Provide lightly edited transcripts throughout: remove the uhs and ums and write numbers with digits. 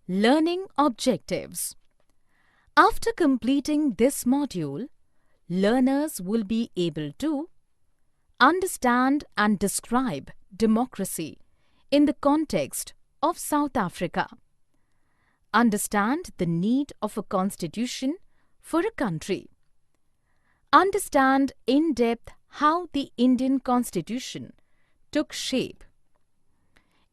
Learning Objectives. After completing this module, learners will be able to understand and describe democracy in the context of South Africa, understand the need of a constitution for a country, understand in depth how the Indian Constitution took shape,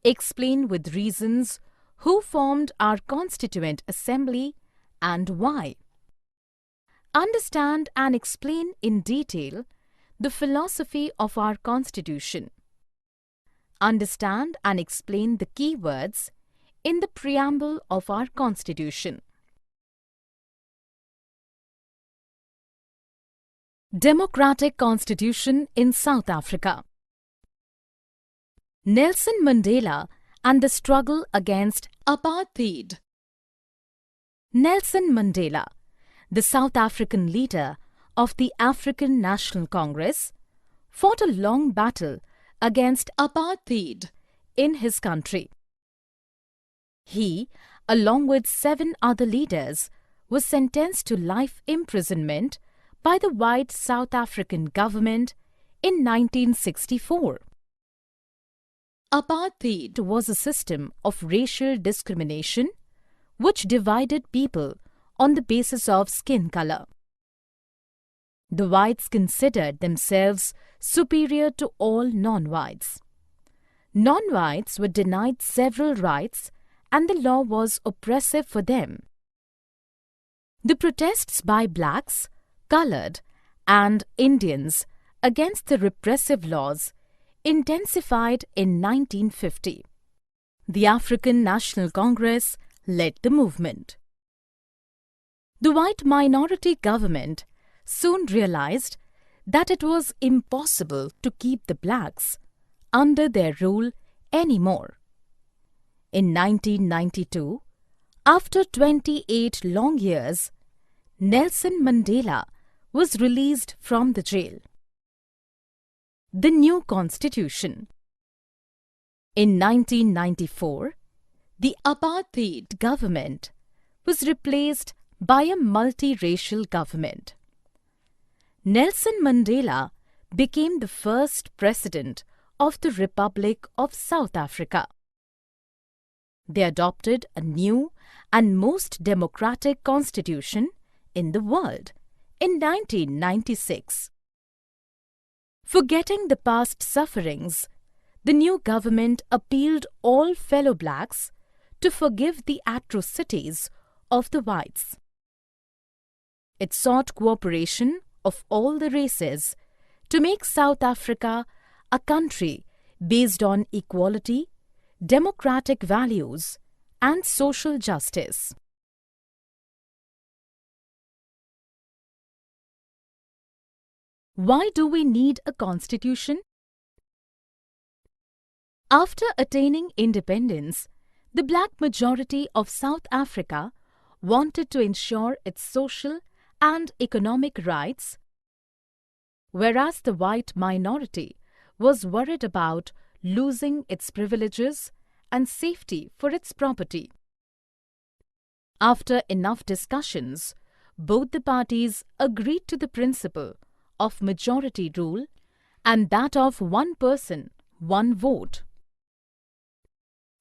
explain with reasons who formed our Constituent Assembly and why, understand and explain in detail the philosophy of our Constitution, understand and explain the key words in the preamble of our Constitution. Democratic Constitution in South Africa. Nelson Mandela and the struggle against apartheid. Nelson Mandela, the South African leader of the African National Congress, fought a long battle against apartheid in his country. He, along with 7 other leaders, was sentenced to life imprisonment by the white South African government in 1964. Apartheid was a system of racial discrimination which divided people on the basis of skin color. The whites considered themselves superior to all non-whites. Non-whites were denied several rights and the law was oppressive for them. The protests by blacks, colored, and Indians against the repressive laws intensified in 1950. The African National Congress led the movement. The white minority government soon realized that it was impossible to keep the blacks under their rule anymore. In 1992, after 28 long years, Nelson Mandela was released from the jail. The new Constitution. In 1994, the apartheid government was replaced by a multiracial government. Nelson Mandela became the first president of the Republic of South Africa. They adopted a new and most democratic constitution in the world in 1996. Forgetting the past sufferings, the new government appealed all fellow blacks to forgive the atrocities of the whites. It sought cooperation of all the races to make South Africa a country based on equality, democratic values, and social justice. Why do we need a constitution? After attaining independence, the black majority of South Africa wanted to ensure its social and economic rights, whereas the white minority was worried about losing its privileges and safety for its property. After enough discussions, both the parties agreed to the principle of majority rule and that of one person, one vote.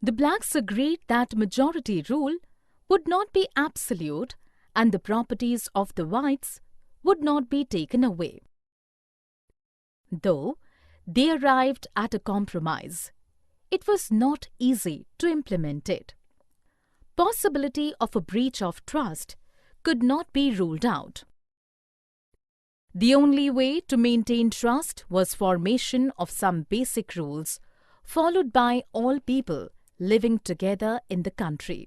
The blacks agreed that majority rule would not be absolute and the properties of the whites would not be taken away. Though they arrived at a compromise, it was not easy to implement it. Possibility of a breach of trust could not be ruled out. The only way to maintain trust was formation of some basic rules followed by all people living together in the country.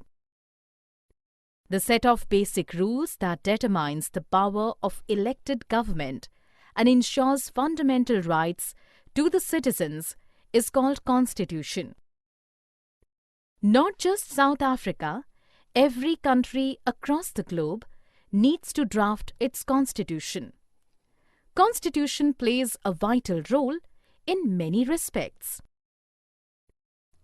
The set of basic rules that determines the power of elected government and ensures fundamental rights to the citizens is called Constitution. Not just South Africa, every country across the globe needs to draft its constitution. Constitution plays a vital role in many respects.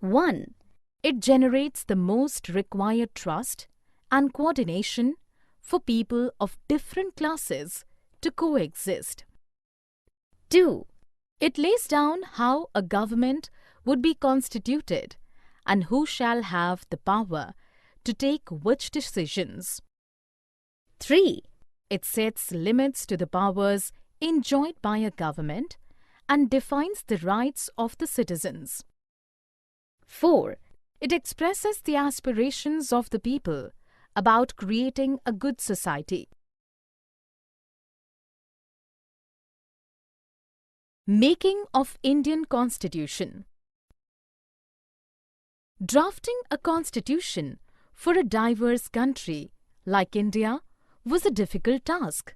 1. It generates the most required trust and coordination for people of different classes to coexist. 2. It lays down how a government would be constituted and who shall have the power to take which decisions. 3. It sets limits to the powers enjoyed by a government and defines the rights of the citizens. 4. It expresses the aspirations of the people about creating a good society. Making of Indian Constitution. Drafting a constitution for a diverse country like India was a difficult task.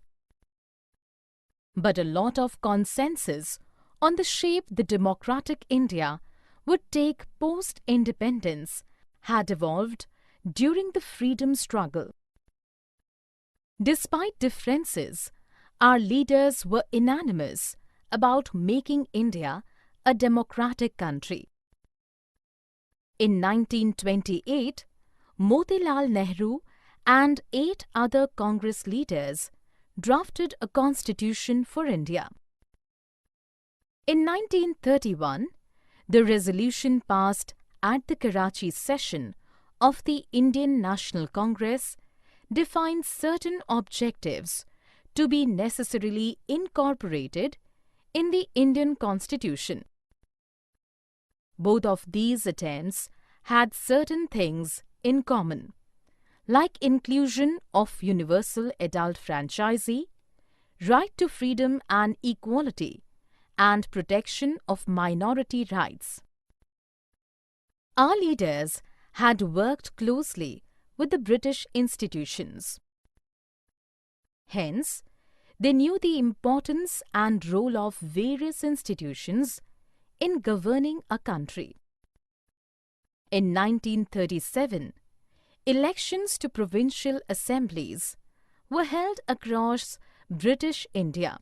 But a lot of consensus on the shape the democratic India would take post-independence had evolved during the freedom struggle. Despite differences, our leaders were unanimous about making India a democratic country. In 1928, Motilal Nehru and 8 other Congress leaders drafted a constitution for India. In 1931, the resolution passed at the Karachi session of the Indian National Congress defined certain objectives to be necessarily incorporated in the Indian Constitution. Both of these attempts had certain things in common, like inclusion of universal adult franchise, right to freedom and equality, and protection of minority rights. Our leaders had worked closely with the British institutions. Hence, they knew the importance and role of various institutions in governing a country. In 1937, elections to provincial assemblies were held across British India.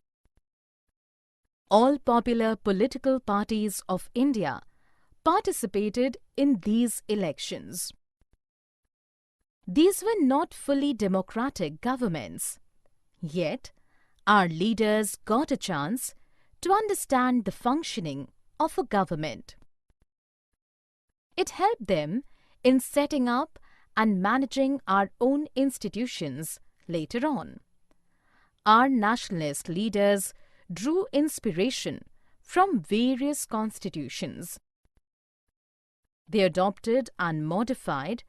All popular political parties of India participated in these elections. These were not fully democratic governments, yet our leaders got a chance to understand the functioning of a government. It helped them in setting up and managing our own institutions later on. Our nationalist leaders drew inspiration from various constitutions. They adopted and modified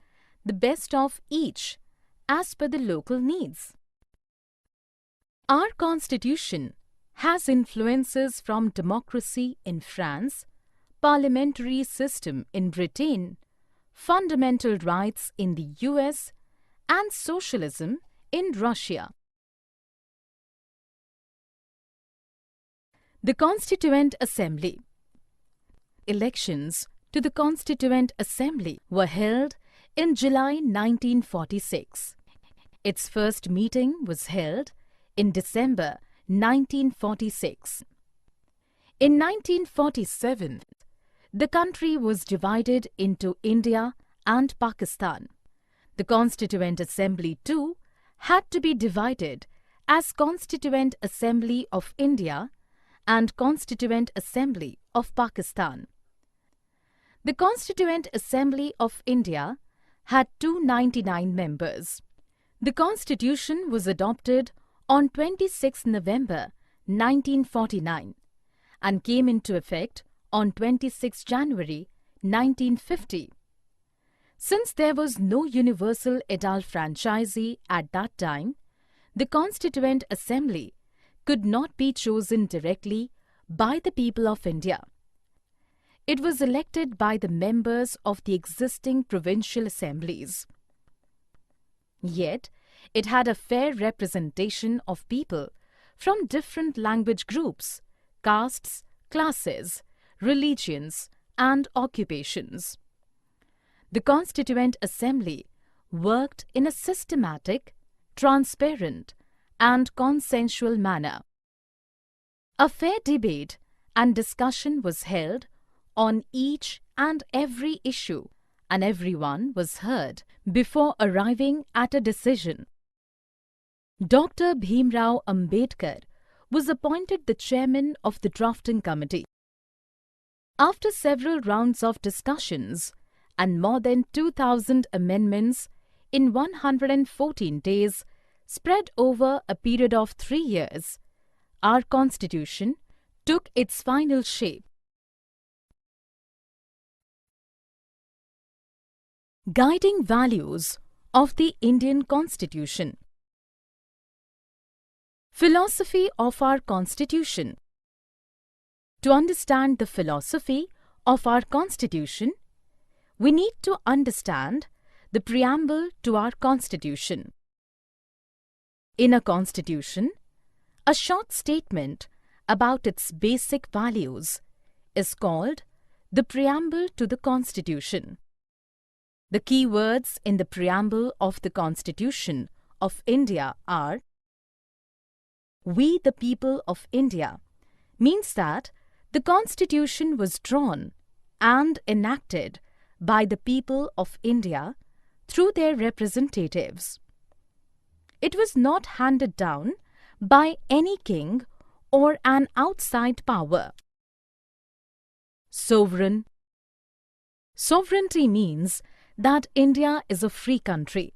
the best of each as per the local needs. Our constitution has influences from democracy in France, parliamentary system in Britain, fundamental rights in the US, and socialism in Russia. The Constituent Assembly. Elections to the Constituent Assembly were held in July 1946. Its first meeting was held in December 1946. In 1947, the country was divided into India and Pakistan. The Constituent Assembly too had to be divided as Constituent Assembly of India and Constituent Assembly of Pakistan. The Constituent Assembly of India had 299 members. The Constitution was adopted on 26 November 1949 and came into effect on 26 January 1950. Since there was no universal adult franchise at that time, the Constituent Assembly could not be chosen directly by the people of India. It was elected by the members of the existing provincial assemblies. Yet, it had a fair representation of people from different language groups, castes, classes, religions, and occupations. The Constituent Assembly worked in a systematic, transparent, and consensual manner. A fair debate and discussion was held on each and every issue, and everyone was heard before arriving at a decision. Dr. Bhimrao Ambedkar was appointed the chairman of the drafting committee. After several rounds of discussions and more than 2,000 amendments in 114 days spread over a period of 3 years, our Constitution took its final shape. Guiding values of the Indian Constitution. Philosophy of our Constitution. To understand the philosophy of our Constitution, we need to understand the preamble to our Constitution. In a Constitution, a short statement about its basic values is called the preamble to the Constitution. The key words in the preamble of the Constitution of India are: "We the people of India" means that the Constitution was drawn and enacted by the people of India through their representatives. It was not handed down by any king or an outside power. Sovereign. Sovereignty means that India is a free country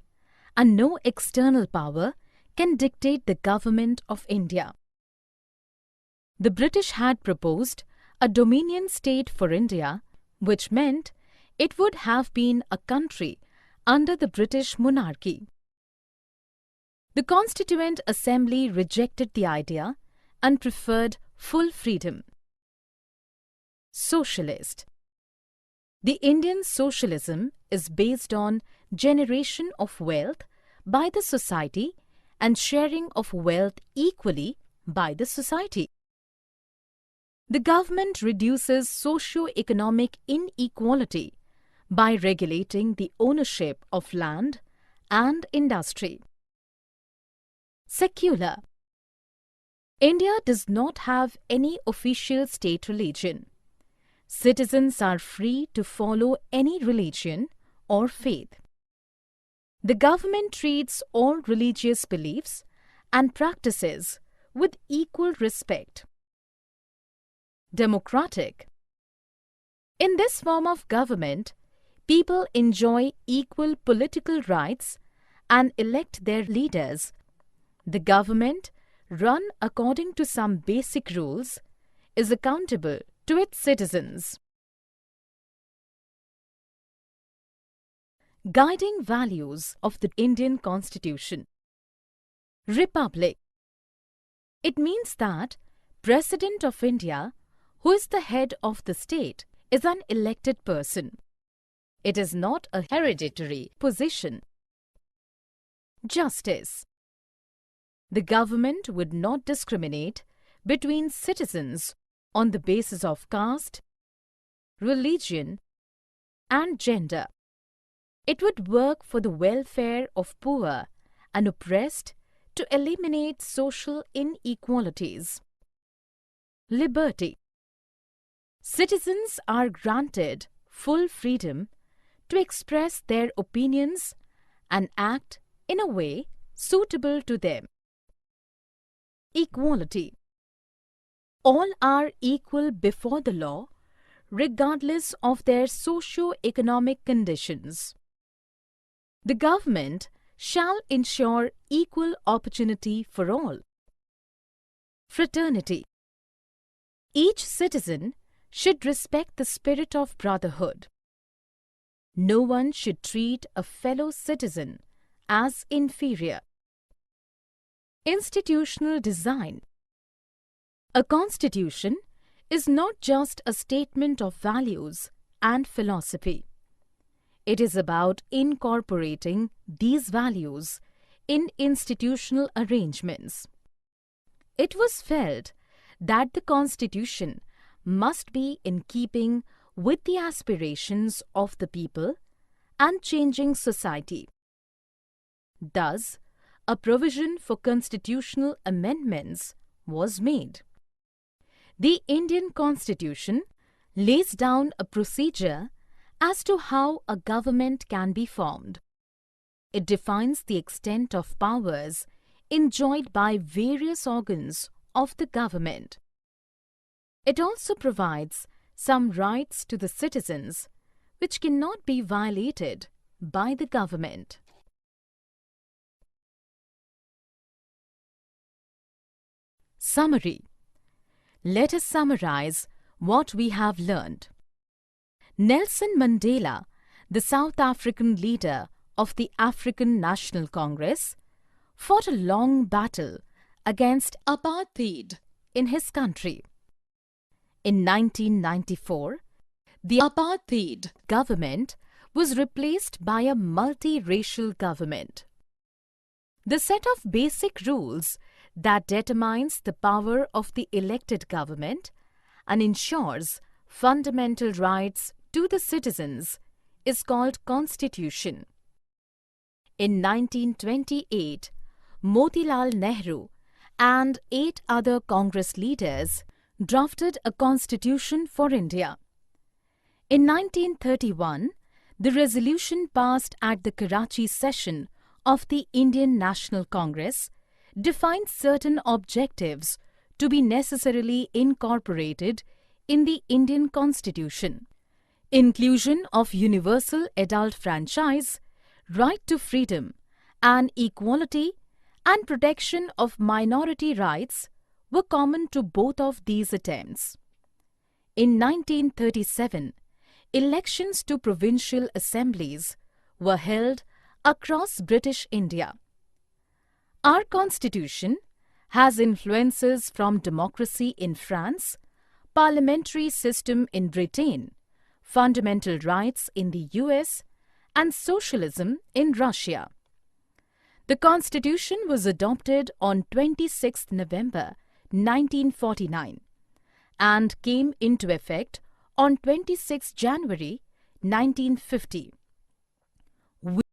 and no external power can dictate the government of India. The British had proposed a dominion state for India, which meant it would have been a country under the British monarchy. The Constituent Assembly rejected the idea and preferred full freedom. Socialist. The Indian socialism is based on generation of wealth by the society and sharing of wealth equally by the society. The government reduces socio-economic inequality by regulating the ownership of land and industry. Secular. India does not have any official state religion. Citizens are free to follow any religion or faith. The government treats all religious beliefs and practices with equal respect. Democratic. In this form of government, people enjoy equal political rights and elect their leaders. The government, run according to some basic rules, is accountable to its citizens. Guiding values of the Indian Constitution. Republic. It means that President of India, who is the head of the state, is an elected person. It is not a hereditary position. Justice. The government would not discriminate between citizens on the basis of caste, religion, and gender. It would work for the welfare of poor and oppressed to eliminate social inequalities. Liberty. Citizens are granted full freedom to express their opinions and act in a way suitable to them. Equality. All are equal before the law, regardless of their socio-economic conditions. The government shall ensure equal opportunity for all. Fraternity. Each citizen should respect the spirit of brotherhood. No one should treat a fellow citizen as inferior. Institutional design. A constitution is not just a statement of values and philosophy. It is about incorporating these values in institutional arrangements. It was felt that the Constitution must be in keeping with the aspirations of the people and changing society. Thus, a provision for constitutional amendments was made. The Indian Constitution lays down a procedure as to how a government can be formed. It defines the extent of powers enjoyed by various organs of the government. It also provides some rights to the citizens which cannot be violated by the government. Summary. Let us summarize what we have learned. Nelson Mandela, the South African leader of the African National Congress, fought a long battle against apartheid in his country. In 1994, the apartheid government was replaced by a multiracial government. The set of basic rules that determines the power of the elected government and ensures fundamental rights to the citizens is called Constitution. In 1928, Motilal Nehru and 8 other Congress leaders drafted a constitution for India. In 1931, the resolution passed at the Karachi session of the Indian National Congress defined certain objectives to be necessarily incorporated in the Indian Constitution. Inclusion of universal adult franchise, right to freedom and equality, and protection of minority rights were common to both of these attempts. In 1937, elections to provincial assemblies were held across British India. Our Constitution has influences from democracy in France, parliamentary system in Britain, fundamental rights in the US, and socialism in Russia. The Constitution was adopted on 26 November 1949 and came into effect on 26 January 1950.